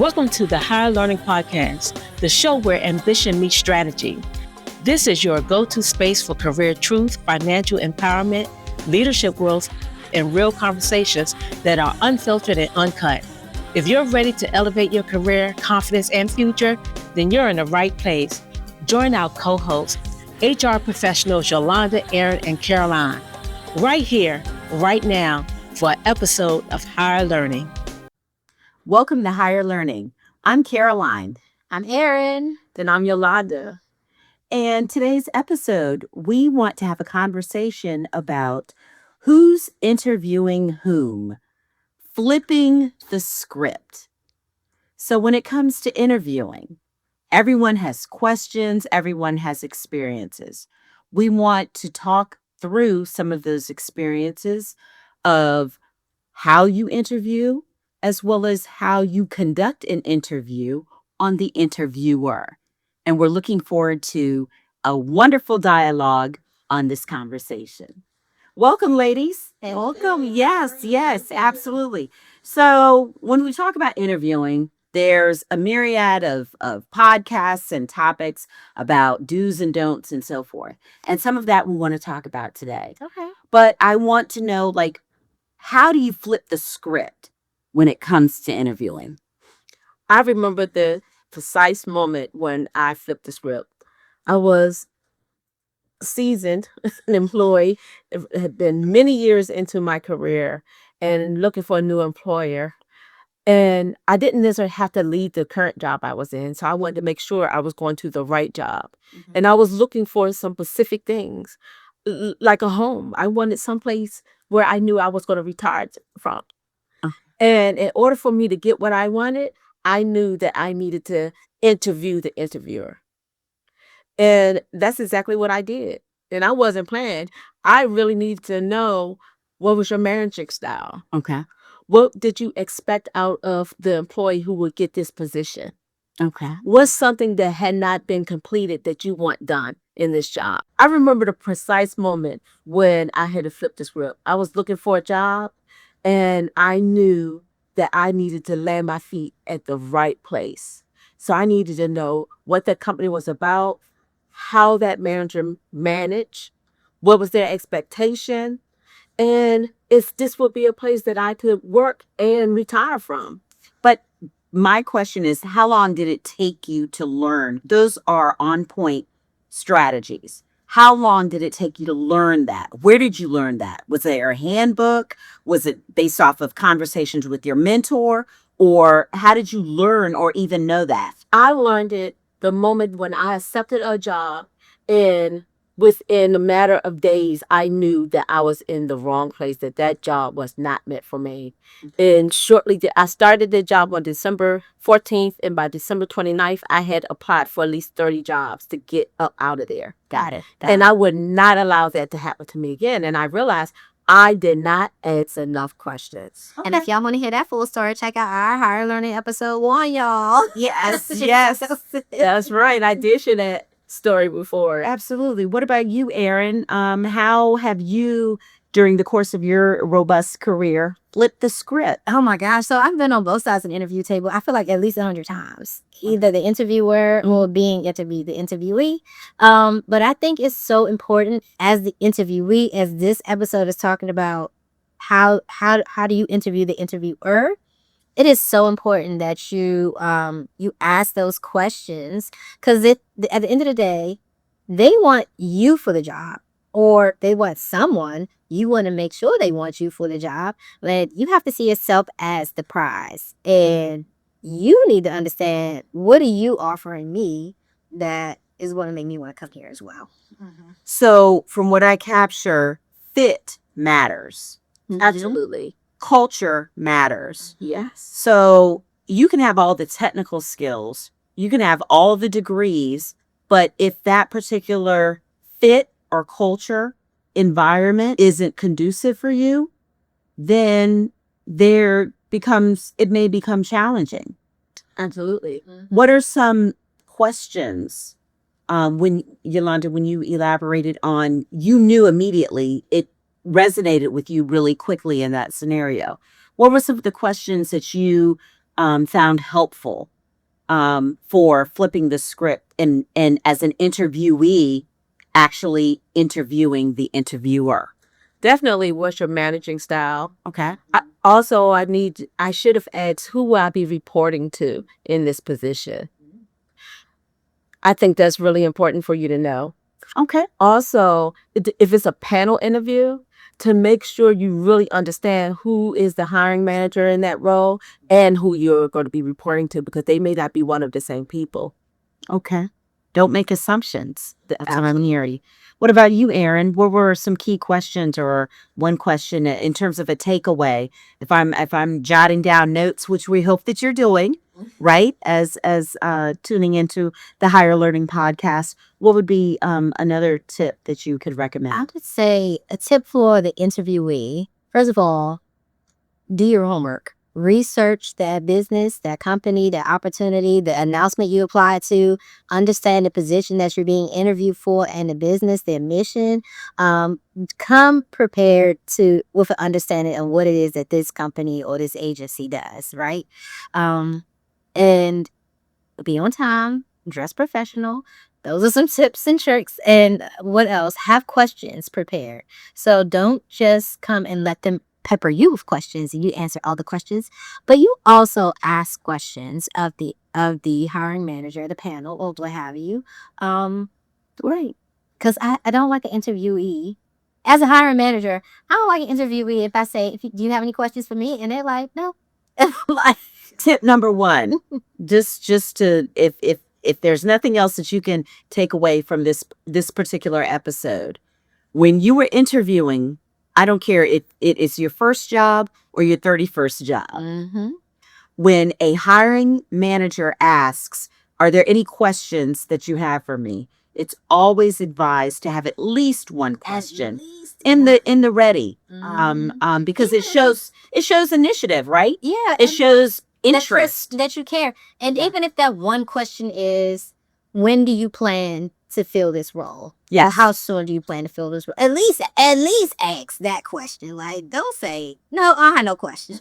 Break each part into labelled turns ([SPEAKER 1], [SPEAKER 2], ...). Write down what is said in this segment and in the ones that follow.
[SPEAKER 1] Welcome to the HireLearning podcast, the show where ambition meets strategy. This is your go-to space for career truth, financial empowerment, leadership growth, and real conversations that are unfiltered and uncut. If you're ready to elevate your career, confidence, and future, then you're in the right place. Join our co-hosts, HR professionals Yolanda, Erin, and Caroline, right here, right now, for an episode of HireLearning.
[SPEAKER 2] Welcome to HireLearning. I'm Caroline.
[SPEAKER 3] I'm Erin.
[SPEAKER 1] Then I'm Yolanda.
[SPEAKER 2] And today's episode, we want to have a conversation about who's interviewing whom, flipping the script. So when it comes to interviewing, everyone has questions, everyone has experiences. We want to talk through some of those experiences of how you interview, as well as how you conduct an interview on the interviewer. And we're looking forward to a wonderful dialogue on this conversation. Welcome, ladies. Welcome. Yes, absolutely. So when we talk about interviewing, there's a myriad of podcasts and topics about do's and don'ts and so forth. And some of that we want to talk about today.
[SPEAKER 3] Okay.
[SPEAKER 2] But I want to know, how do you flip the script when it comes to interviewing?
[SPEAKER 1] I remember the precise moment when I flipped the script. I was seasoned, an employee, had been many years into my career and looking for a new employer. And I didn't necessarily have to leave the current job I was in. So I wanted to make sure I was going to the right job. Mm-hmm. And I was looking for some specific things, like a home. I wanted someplace where I knew I was going to retire from. And in order for me to get what I wanted, I knew that I needed to interview the interviewer. And that's exactly what I did. And I wasn't playing. I really needed to know, what was your managing style?
[SPEAKER 2] Okay.
[SPEAKER 1] What did you expect out of the employee who would get this position?
[SPEAKER 2] Okay.
[SPEAKER 1] What's something that had not been completed that you want done in this job? I remember the precise moment when I had to flip the script. I was looking for a job, and I knew that I needed to land my feet at the right place. So I needed to know what that company was about, how that manager managed, what was their expectation, and if this would be a place that I could work and retire from.
[SPEAKER 2] But my question is, how long did it take you to learn? Those are on point strategies. How long did it take you to learn that? Where did you learn that? Was there a handbook? Was it based off of conversations with your mentor? Or how did you learn or even know that?
[SPEAKER 1] I learned it the moment when I accepted a job, and within a matter of days, I knew that I was in the wrong place, that job was not meant for me. And shortly, I started the job on December 14th, and by December 29th, I had applied for at least 30 jobs to get up out of there.
[SPEAKER 2] Got it.
[SPEAKER 1] And I would not allow that to happen to me again. And I realized I did not ask enough questions.
[SPEAKER 3] Okay. And if y'all want to hear that full story, check out our HireLearning episode 1, y'all.
[SPEAKER 2] Yes.
[SPEAKER 1] That's right. I did share that story before.
[SPEAKER 2] Absolutely. What about you, Erin? How have you, during the course of your robust career, flipped the script?
[SPEAKER 3] Oh my gosh. So I've been on both sides of the interview table, I feel like at least 100 times. Either the interviewer or being interviewed, the interviewee. But I think it's so important as the interviewee, as this episode is talking about how do you interview the interviewer? It is so important that you ask those questions, because at the end of the day, they want you for the job, or they want someone. You want to make sure they want you for the job, but you have to see yourself as the prize, and you need to understand, what are you offering me that is going to make me want to come here as well.
[SPEAKER 2] Mm-hmm. So from what I capture, fit matters.
[SPEAKER 1] Mm-hmm. Absolutely.
[SPEAKER 2] Culture matters.
[SPEAKER 1] Yes.
[SPEAKER 2] So you can have all the technical skills, you can have all the degrees, but if that particular fit or culture environment isn't conducive for you, then it may become challenging.
[SPEAKER 1] Absolutely.
[SPEAKER 2] Mm-hmm. What are some questions when Yolanda, when you elaborated on, you knew immediately it resonated with you really quickly in that scenario? What were some of the questions that you found helpful for flipping the script and as an interviewee, actually interviewing the interviewer?
[SPEAKER 1] Definitely, what's your managing style?
[SPEAKER 2] Okay.
[SPEAKER 1] I should have asked who will I be reporting to in this position. I think that's really important for you to know.
[SPEAKER 2] Okay.
[SPEAKER 1] Also, if it's a panel interview, to make sure you really understand who is the hiring manager in that role and who you're going to be reporting to, because they may not be one of the same people.
[SPEAKER 2] Okay. Don't make assumptions. What about you, Erin? What were some key questions or one question in terms of a takeaway? If I'm jotting down notes, which we hope that you're doing, right? As tuning into the Higher Learning podcast, what would be another tip that you could
[SPEAKER 3] I
[SPEAKER 2] recommend?
[SPEAKER 3] would say a tip for the interviewee. First of all, do your homework. Research that business, that company, that opportunity, the announcement you applied to. Understand the position that you're being interviewed for and the business, their mission. Come prepared with an understanding of what it is that this company or this agency does, right? And be on time, dress professional. Those are some tips and tricks. And what else? Have questions prepared. So don't just come and let them pepper you with questions and you answer all the questions, but you also ask questions of the hiring manager, the panel, or what have you. Right. Because I don't like an interviewee. As a hiring manager, I don't like an interviewee if I say, do you have any questions for me? And they're like, no. Like,
[SPEAKER 2] Tip number one, just to if there's nothing else that you can take away from this particular episode, when you were interviewing, I don't care if it is your first job or your 31st job.
[SPEAKER 3] mm-hmm.
[SPEAKER 2] When a hiring manager asks, "Are there any questions that you have for me?" It's always advised to have at least one question in the ready, because it shows initiative, right?
[SPEAKER 3] Yeah,
[SPEAKER 2] It shows interest.
[SPEAKER 3] that you care. And
[SPEAKER 2] Yeah.
[SPEAKER 3] even if that one question is, when do you plan to fill this role?
[SPEAKER 2] Yes.
[SPEAKER 3] Or how soon do you plan to fill this role? At least ask that question. Like, don't say, no, I have no question.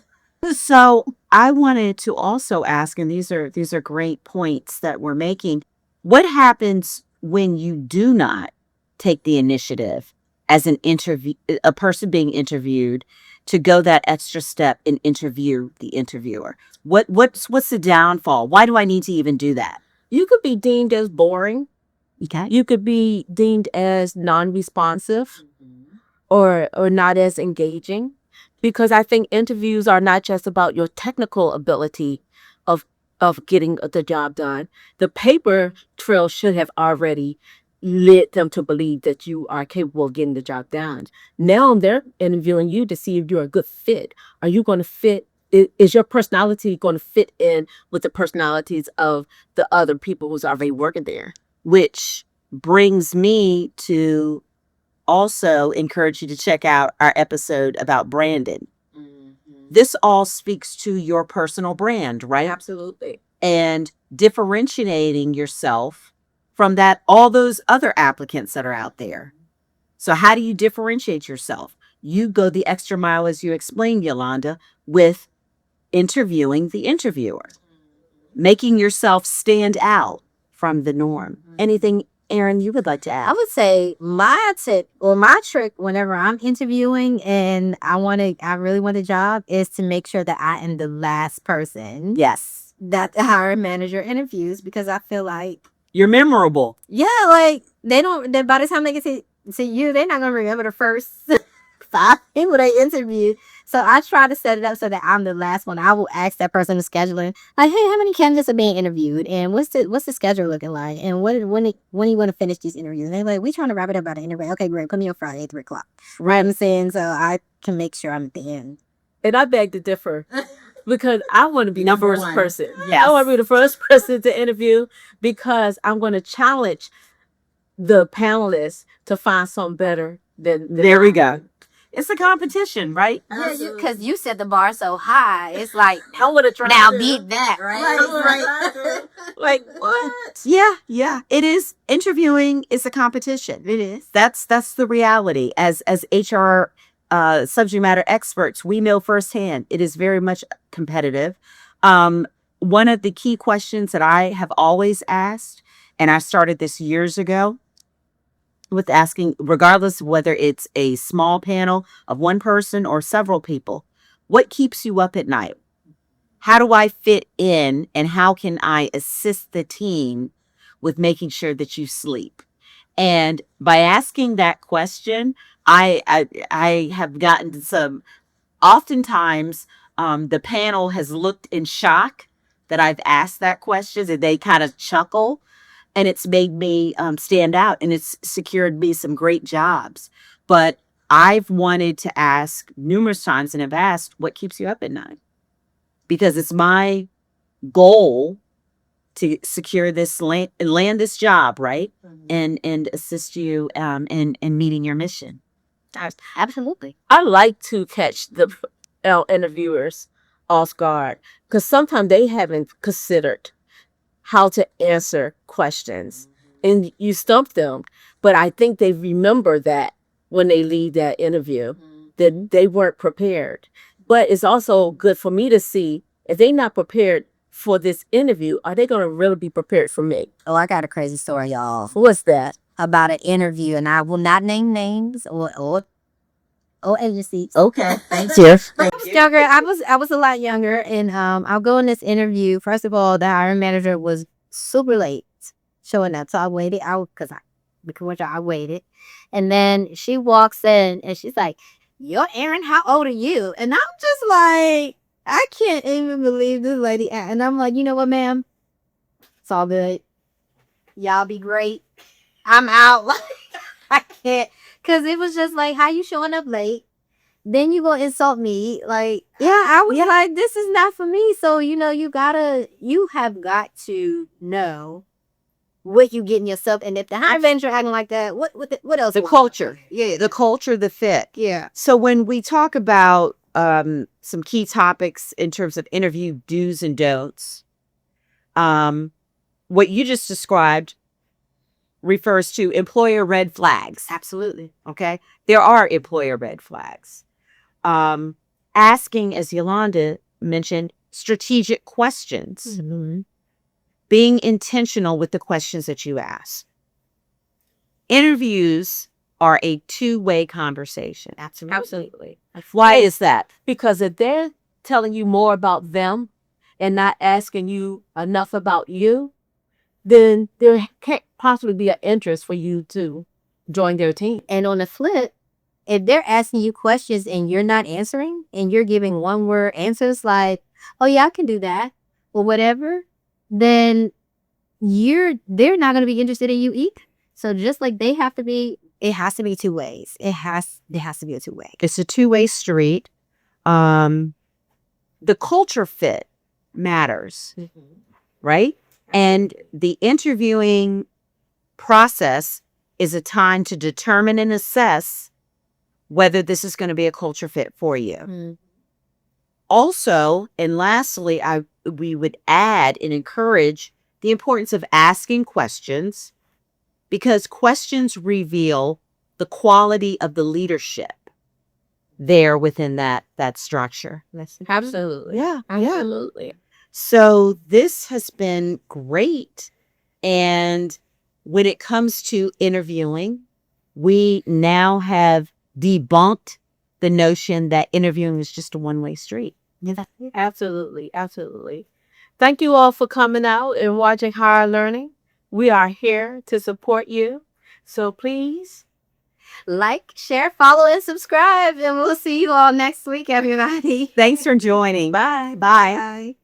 [SPEAKER 2] So I wanted to also ask, and these are great points that we're making. What happens when you do not take the initiative as a person being interviewed, to go that extra step and interview the interviewer? What's the downfall? Why do I need to even do that?
[SPEAKER 1] You could be deemed as boring.
[SPEAKER 2] Okay.
[SPEAKER 1] You could be deemed as non-responsive or not as engaging, because I think interviews are not just about your technical ability of getting the job done. The paper trail should have already led them to believe that you are capable of getting the job done. Now they're interviewing you to see if you're a good fit. Are you going to fit? Is your personality going to fit in with the personalities of the other people who's already working there?
[SPEAKER 2] Which brings me to also encourage you to check out our episode about branding. This all speaks to your personal brand, right?
[SPEAKER 1] Absolutely.
[SPEAKER 2] And differentiating yourself from all those other applicants that are out there. So how do you differentiate yourself? You go the extra mile, as you explained, Yolanda, with interviewing the interviewer, making yourself stand out from the norm. Anything, Erin, you would like to add?
[SPEAKER 3] I would say my tip or my trick whenever I'm interviewing and I really want a job is to make sure that I am the last person
[SPEAKER 2] Yes.
[SPEAKER 3] that the hiring manager interviews, because I feel like,
[SPEAKER 2] You're memorable.
[SPEAKER 3] yeah, like by the time they get to you, they're not going to remember the first 5 people they interviewed. So I try to set it up so that I'm the last one. I will ask that person to scheduling, like, hey, how many candidates are being interviewed, and what's the schedule looking like, and when do you want to finish these interviews? And they're like, we trying to wrap it up by the end of it. Okay, great. Put me on Friday at 3:00. Right, I'm saying, so I can make sure I'm at the end.
[SPEAKER 1] And I beg to differ, because I want to be the first person.
[SPEAKER 2] Yes.
[SPEAKER 1] I want to be the first person to interview, because I'm going to challenge the panelists to find something better than
[SPEAKER 2] There we go. It's a competition, right?
[SPEAKER 3] Yeah, because you set the bar so high. It's like,
[SPEAKER 1] I want to try
[SPEAKER 3] now
[SPEAKER 1] to
[SPEAKER 3] beat that, right?
[SPEAKER 1] like what?
[SPEAKER 2] Yeah. It is. Interviewing is a competition.
[SPEAKER 3] It is.
[SPEAKER 2] That's the reality. As HR subject matter experts, we know firsthand it is very much competitive. One of the key questions that I have always asked, and I started this years ago, with asking, regardless of whether it's a small panel of one person or several people, what keeps you up at night? How do I fit in, and how can I assist the team with making sure that you sleep? And by asking that question, I have gotten some. Oftentimes, the panel has looked in shock that I've asked that question, and they kind of chuckle, and it's made me stand out, and it's secured me some great jobs. But I've wanted to ask numerous times, and have asked, what keeps you up at night? Because it's my goal to secure this land this job, right? And assist you in meeting your mission.
[SPEAKER 3] Absolutely.
[SPEAKER 1] I like to catch the interviewers off guard because sometimes they haven't considered how to answer questions, and you stump them. But I think they remember that when they leave that interview, that they weren't prepared. But it's also good for me to see if they're not prepared for this interview, are they going to really be prepared for me?
[SPEAKER 3] Oh, I got a crazy story, y'all,
[SPEAKER 1] What's that?
[SPEAKER 3] about an interview, and I will not name names or agencies.
[SPEAKER 2] Okay, thank
[SPEAKER 3] you.
[SPEAKER 2] you.
[SPEAKER 3] I was younger. I was a lot younger, and I'll go in this interview. First of all, the hiring manager was super late showing up, so I waited out because I waited, and then she walks in and she's like, "You're Aaron. How old are you?" And I'm just like, I can't even believe this lady. And I'm like, you know what, ma'am? It's all good. Y'all be great. I'm out. Like, I can't, cause it was just like, how you showing up late? Then you gonna insult me? Like, yeah, I was like, this is not for me. So you have got to know what you getting yourself. And if the hiring manager acting like that, what else?
[SPEAKER 2] The culture. Yeah, the culture, the fit.
[SPEAKER 3] Yeah.
[SPEAKER 2] So when we talk about some key topics in terms of interview do's and don'ts, what you just described refers to employer red flags.
[SPEAKER 3] Absolutely.
[SPEAKER 2] Okay. There are employer red flags. Asking, as Yolanda mentioned, strategic questions, being intentional with the questions that you ask. Interviews are a two-way conversation.
[SPEAKER 1] Absolutely. Why is that? Because if they're telling you more about them and not asking you enough about you, then there can't possibly be an interest for you to join their team.
[SPEAKER 3] And on the flip, if they're asking you questions and you're not answering, and you're giving one word answers like, "Oh yeah, I can do that," or whatever, then they're not going to be interested in you either. So just like it has to be two ways. There has to be a two-way.
[SPEAKER 2] It's a two-way street. The culture fit matters, right? And the interviewing process is a time to determine and assess whether this is going to be a culture fit for you. Also, and lastly, we would add and encourage the importance of asking questions, because questions reveal the quality of the leadership there within that structure.
[SPEAKER 1] Absolutely.
[SPEAKER 2] Yeah.
[SPEAKER 1] Absolutely.
[SPEAKER 2] So this has been great. And when it comes to interviewing, we now have debunked the notion that interviewing is just a one-way street.
[SPEAKER 3] Yeah, that's it.
[SPEAKER 1] Absolutely. Absolutely. Thank you all for coming out and watching HireLearning. We are here to support you. So please
[SPEAKER 3] Like, share, follow, and subscribe. And we'll see you all next week, everybody.
[SPEAKER 2] Thanks for joining.
[SPEAKER 1] bye.
[SPEAKER 2] Bye.
[SPEAKER 3] Bye.